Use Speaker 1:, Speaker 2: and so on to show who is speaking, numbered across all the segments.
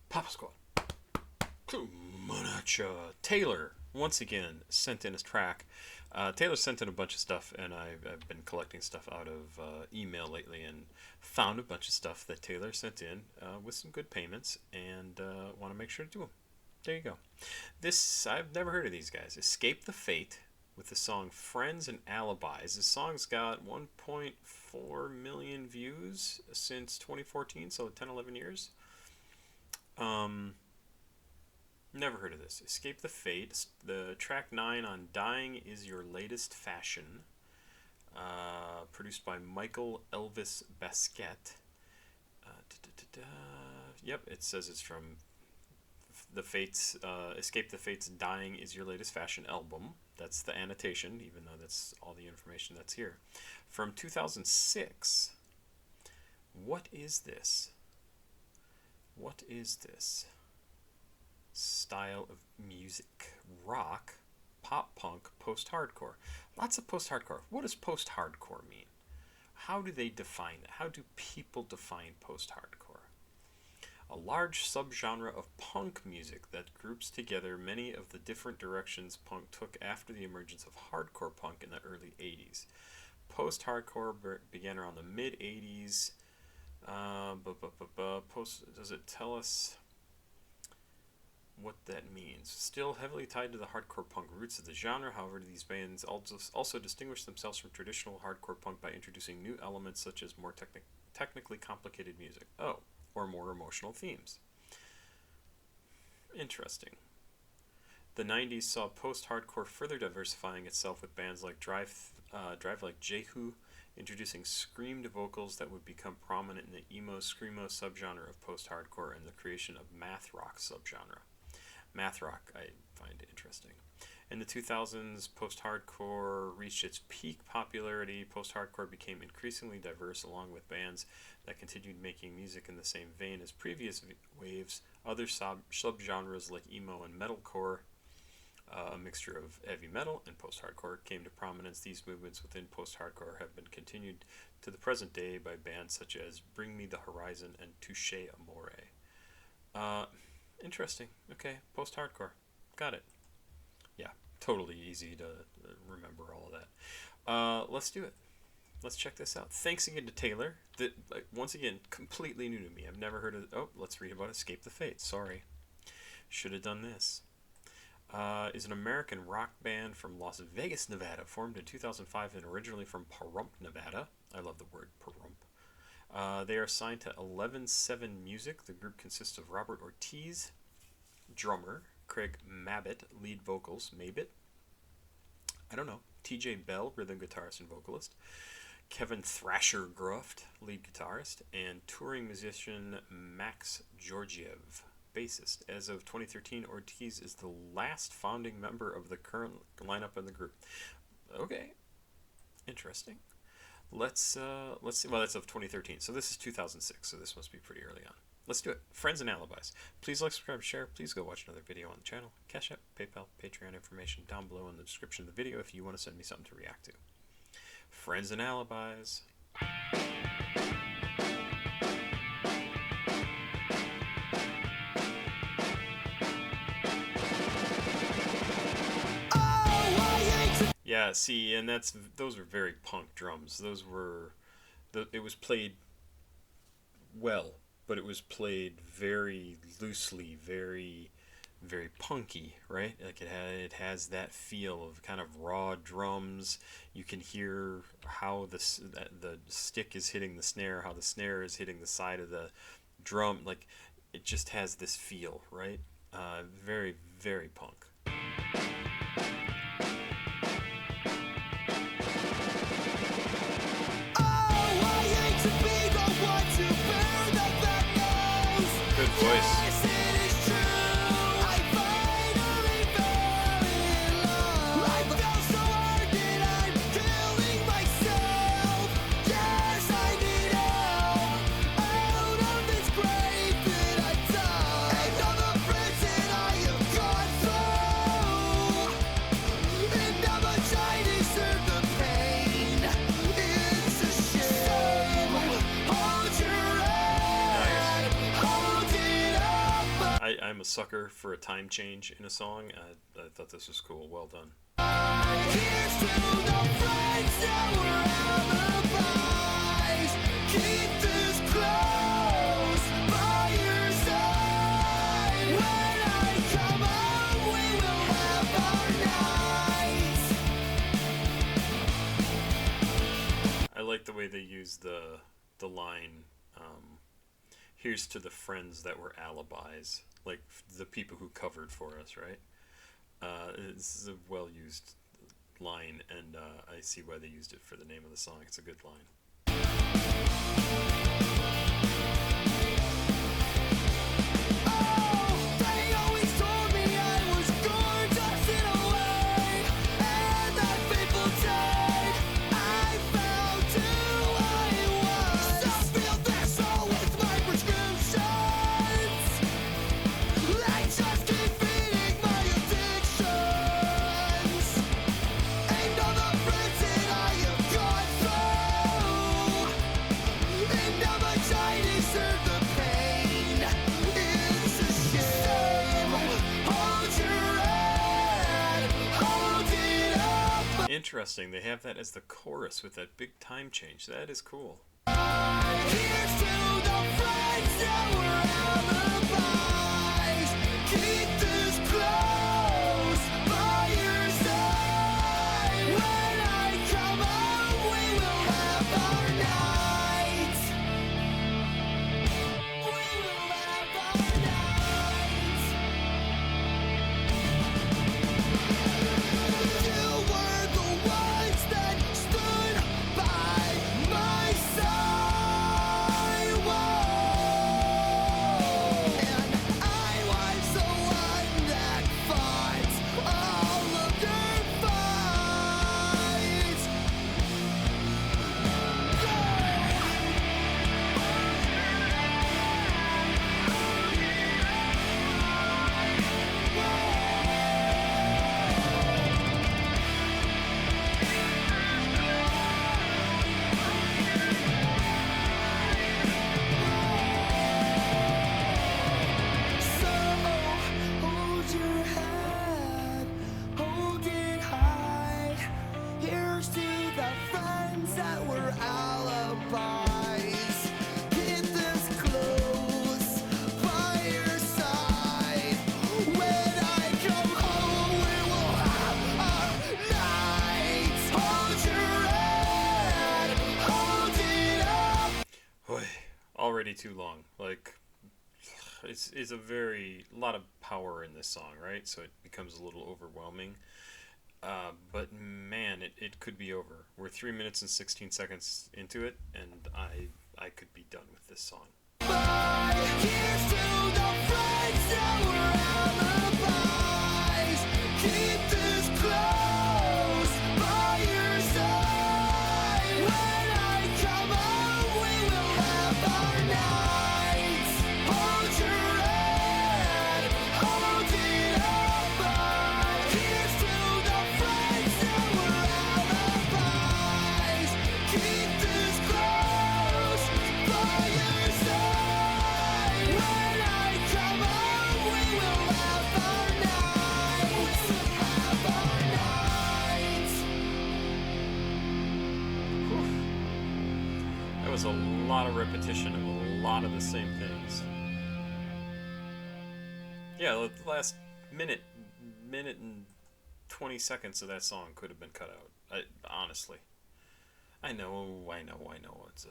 Speaker 1: Papasquatjon. Come on at ya. Taylor, once again, sent in his track. Taylor sent in a bunch of stuff, and I've been collecting stuff out of email lately and found a bunch of stuff that Taylor sent in with some good payments, and want to make sure to do them. There you go. This, I've never heard of these guys. Escape the Fate with the song Friends and Alibis. This song's got 1.4 million views since 2014, so 10, 11 years. Never heard of this. Escape the Fate. The track 9 on Dying Is Your Latest Fashion. Produced by Michael Elvis Basquet. Yep, it says it's from the Fates. Escape the Fate's Dying Is Your Latest Fashion album. That's the annotation, even though that's all the information that's here. From 2006. What is this? What is this style of music? Rock, pop punk, post-hardcore. Lots of post-hardcore. What does post-hardcore mean? How do they define it? How do people define post-hardcore? A large subgenre of punk music that groups together many of the different directions punk took after the emergence of hardcore punk in the early 80s. Post-hardcore began around the mid-80s. Does it tell us what that means? Still heavily tied to the hardcore punk roots of the genre, however, these bands also distinguish themselves from traditional hardcore punk by introducing new elements such as more technically complicated music. Or more emotional themes. Interesting. The 90s saw post-hardcore further diversifying itself with bands like Drive Like Jehu, introducing screamed vocals that would become prominent in the emo-screamo subgenre of post-hardcore and the creation of math rock subgenre. Math rock I find interesting. In the 2000s, post-hardcore reached its peak popularity. Post-hardcore became increasingly diverse along with bands that continued making music in the same vein as previous waves. Other subgenres like emo and metalcore, a mixture of heavy metal and post-hardcore, came to prominence. These movements within post-hardcore have been continued to the present day by bands such as Bring Me the Horizon and Touche Amore. Interesting. Okay, post-hardcore. Got it. Yeah, totally easy to remember all of that. Let's do it. Let's check this out. Thanks again to Taylor. Once again, completely new to me. I've never heard of... let's read about Escape the Fate. Sorry. Should have done this. Is an American rock band from Las Vegas, Nevada, formed in 2005 and originally from Pahrump, Nevada. I love the word Pahrump. They are signed to 11-7 Music. The group consists of Robert Ortiz, drummer, Craig Mabbitt, lead vocals, Mabbitt, I don't know, TJ Bell, rhythm guitarist and vocalist, Kevin Thrasher Gruft, lead guitarist, and touring musician Max Georgiev, bassist. As of 2013, Ortiz is the last founding member of the current lineup in the group. Okay, interesting. Let's see. Well, that's of 2013, so this is 2006, so this must be pretty early on. Let's do it. Friends and Alibis. Please like, subscribe, share. Please go watch another video on the channel. CashApp, PayPal, Patreon information down below in the description of the video if you want to send me something to react to. Friends and Alibis. Yeah, see, and those were very punk drums. It was played well, but it was played very loosely, very, very punky, right? Like it has that feel of kind of raw drums. You can hear how the stick is hitting the snare, how the snare is hitting the side of the drum. Like it just has this feel, right? Very, very punk. Good voice. I'm a sucker for a time change in a song. I thought this was cool. Well done.
Speaker 2: Here's to the friends that were alibis. Keep this close by your side. When I come home, we will have our nights.
Speaker 1: I like the way they use the line. Here's to the friends that were alibis, like the people who covered for us, right? This is a well used line, and I see why they used it for the name of the song. It's a good line.
Speaker 2: Oh, they always told me I was going to sit away, and that fateful day I found who I was. Some feel their soul with my prescriptions. I just keep feeding my addictions, and all the friends that I have gone through, and now my time deserve the pain. It's a shame. Hold your head, hold it up.
Speaker 1: Interesting. They have that as the chorus with that big time change. That is cool.
Speaker 2: Here's to the friends that were alibis. Keep this close by your side. When I come home, we will have our nights. We will have our nights. You were the ones that stood by my side. Whoa. And I was the one that fought all of your fights. So hold your head, hold it high. Here's to the friends that were alibis. Keep this close by your side. When I come home, we will have our nights. Hold your head, hold it up.
Speaker 1: Oy, already too long. Like, it's a very lot of power in this song, right? So it becomes a little overwhelming. But man, it could be over. We're 3 minutes and 16 seconds into it, and I could be done with this song.
Speaker 2: Here's to the friends that were alibis. Keep this close by your side. When I come home, we will have our nights. Hold your head, hold it up. Here's to the friends that were alibis. Keep this close by your side. When I come home, we will have our nights. Have our nights.
Speaker 1: That was a lot of repetition of a lot of the same things. Yeah, the last minute and 20 seconds of that song could have been cut out. Honestly. I know. It's a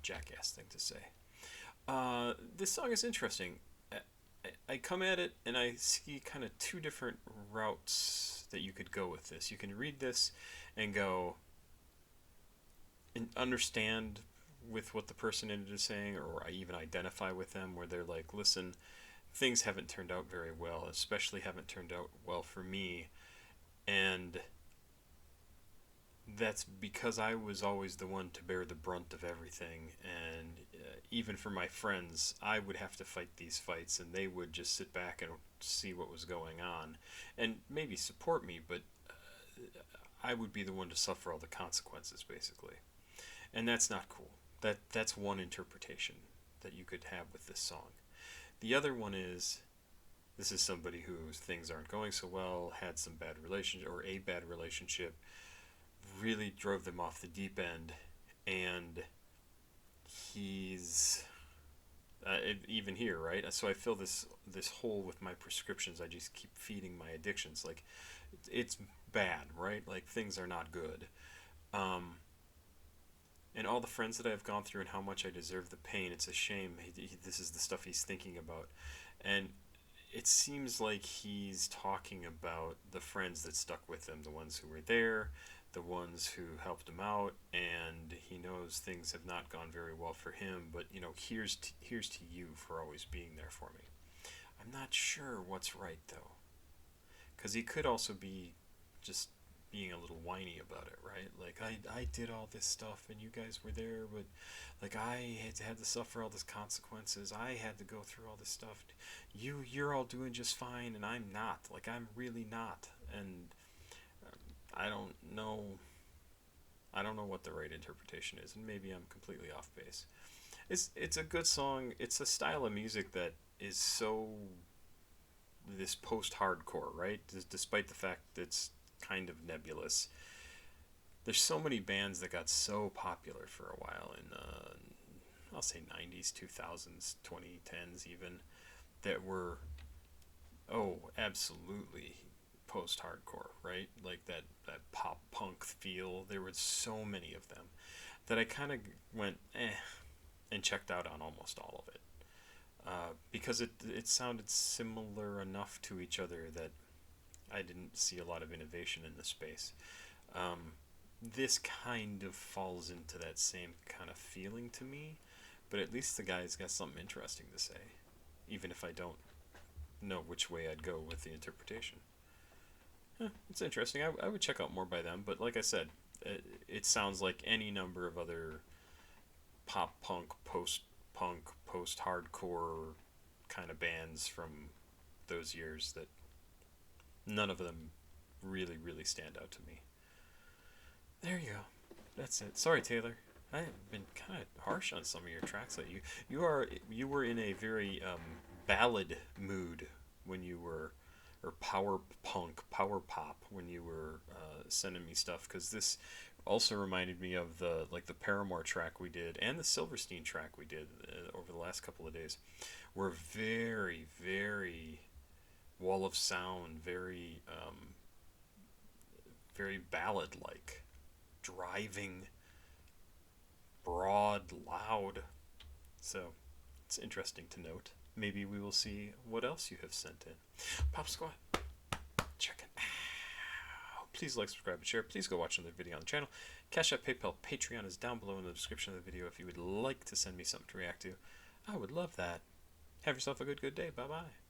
Speaker 1: jackass thing to say. This song is interesting. I come at it and I see kind of two different routes that you could go with this. You can read this and go and understand with what the person in it is saying, or I even identify with them, where they're like, listen, things haven't turned out very well, especially haven't turned out well for me, and that's because I was always the one to bear the brunt of everything, and even for my friends, I would have to fight these fights, and they would just sit back and see what was going on, and maybe support me, but I would be the one to suffer all the consequences, basically. And that's not cool. That's one interpretation that you could have with this song. The other one is, this is somebody whose things aren't going so well, had some bad relationship or a bad relationship, really drove them off the deep end, and he's even here, right? So I fill this hole with my prescriptions. I just keep feeding my addictions. Like, it's bad, right? Like, things are not good. Um, and all the friends that I've gone through and how much I deserve the pain. It's a shame. This is the stuff he's thinking about, and it seems like he's talking about the friends that stuck with him, the ones who were there, the ones who helped him out, and he knows things have not gone very well for him. But here's to you for always being there for me. I'm not sure what's right though, because he could also be just being a little whiny about it, right? Like, I did all this stuff and you guys were there, but like, I had to suffer all these consequences. I had to go through all this stuff. You're all doing just fine and I'm not. Like, I'm really not. And I don't know. I don't know what the right interpretation is, and maybe I'm completely off base. It's a good song. It's a style of music that is so this post-hardcore, right? Despite the fact that it's kind of nebulous. There's so many bands that got so popular for a while in I'll say 90s, 2000s, 2010s even, that were absolutely post-hardcore, right? Like that pop punk feel. There were so many of them that I kind of went and checked out on almost all of it, because it sounded similar enough to each other that I didn't see a lot of innovation in the space. This kind of falls into that same kind of feeling to me, but at least the guy's got something interesting to say, even if I don't know which way I'd go with the interpretation. It's interesting. I would check out more by them, but like I said, it sounds like any number of other pop punk, post hardcore kind of bands from those years that none of them really, really stand out to me. There you go. That's it. Sorry, Taylor. I've been kind of harsh on some of your tracks. That you were in a very ballad mood when you were, or power punk, power pop when you were sending me stuff. Because this also reminded me of the Paramore track we did and the Silverstein track we did over the last couple of days. Were very, very wall of sound, very very ballad like, driving, broad, loud. So it's interesting to note. Maybe we will see what else you have sent in. Pop Squad, check it out. Please like, subscribe, and share. Please go watch another video on the channel. CashApp, PayPal, Patreon is down below in the description of the video if you would like to send me something to react to. I would love that. Have yourself a good day. Bye-bye.